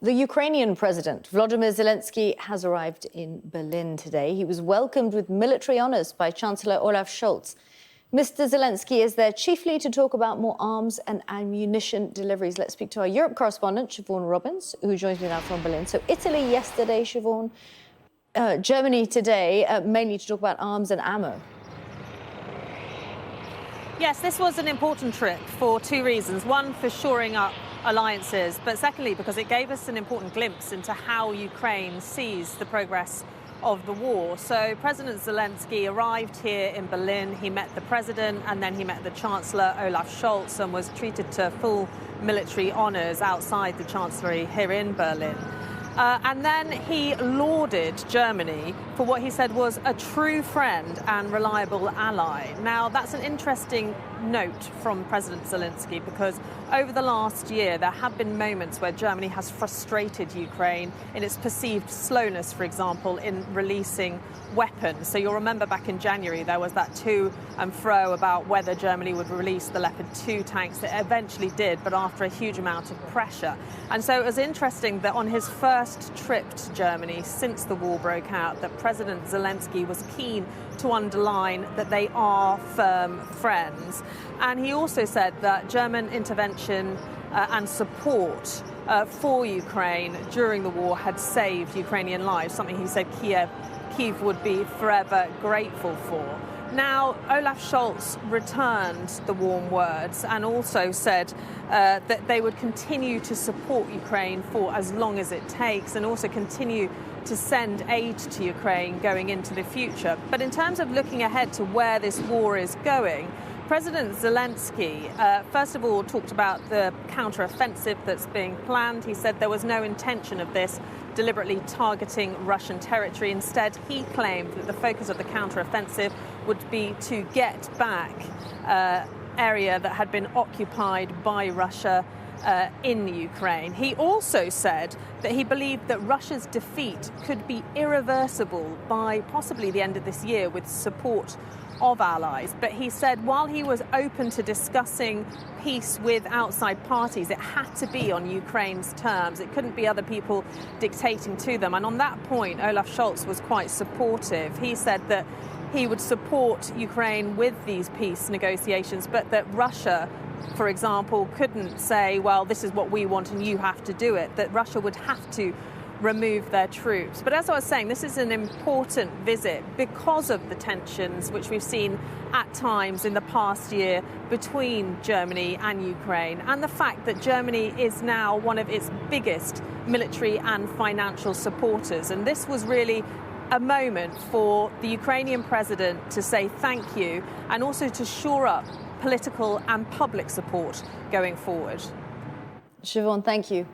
The Ukrainian president, Volodymyr Zelenskyy, has arrived in Berlin today. He was welcomed with military honours by Chancellor Olaf Scholz. Mr. Zelenskyy is there chiefly to talk about more arms and ammunition deliveries. Let's speak to our Europe correspondent, Siobhan Robbins, who joins me now from Berlin. So Italy yesterday, Siobhan, Germany today, mainly to talk about arms and ammo. Yes, this was an important trip for two reasons. One, for shoring up alliances, but secondly, because it gave us an important glimpse into how Ukraine sees the progress of the war. So President Zelenskyy arrived here in Berlin. He met the president and then he met the Chancellor, Olaf Scholz, and was treated to full military honours outside the Chancellery here in Berlin. And then he lauded Germany for what he said was a true friend and reliable ally. Now, that's an interesting note from President Zelenskyy, because over the last year there have been moments where Germany has frustrated Ukraine in its perceived slowness, for example, in releasing weapons. So you'll remember back in January there was that to and fro about whether Germany would release the Leopard 2 tanks. It eventually did, but after a huge amount of pressure. And so it was interesting that on his first trip to Germany since the war broke out, that President Zelenskyy was keen to underline that they are firm friends. And he also said that German intervention and support for Ukraine during the war had saved Ukrainian lives, something he said Kyiv would be forever grateful for. Now, Olaf Scholz returned the warm words and also said that they would continue to support Ukraine for as long as it takes, and also continue to send aid to Ukraine going into the future. But in terms of looking ahead to where this war is going, President Zelenskyy, first of all, talked about the counter-offensive that's being planned. He said there was no intention of this deliberately targeting Russian territory. Instead, he claimed that the focus of the counter-offensive would be to get back area that had been occupied by Russia in Ukraine. He also said that he believed that Russia's defeat could be irreversible by possibly the end of this year with support of allies. But he said while he was open to discussing peace with outside parties, it had to be on Ukraine's terms. It couldn't be other people dictating to them. And on that point, Olaf Scholz was quite supportive. He said that he would support Ukraine with these peace negotiations, but that Russia, for example, couldn't say, well, this is what we want and you have to do it, that Russia would have to remove their troops. But as I was saying, this is an important visit because of the tensions which we've seen at times in the past year between Germany and Ukraine, and the fact that Germany is now one of its biggest military and financial supporters. And this was really a moment for the Ukrainian president to say thank you and also to shore up political and public support going forward. Siobhan, thank you.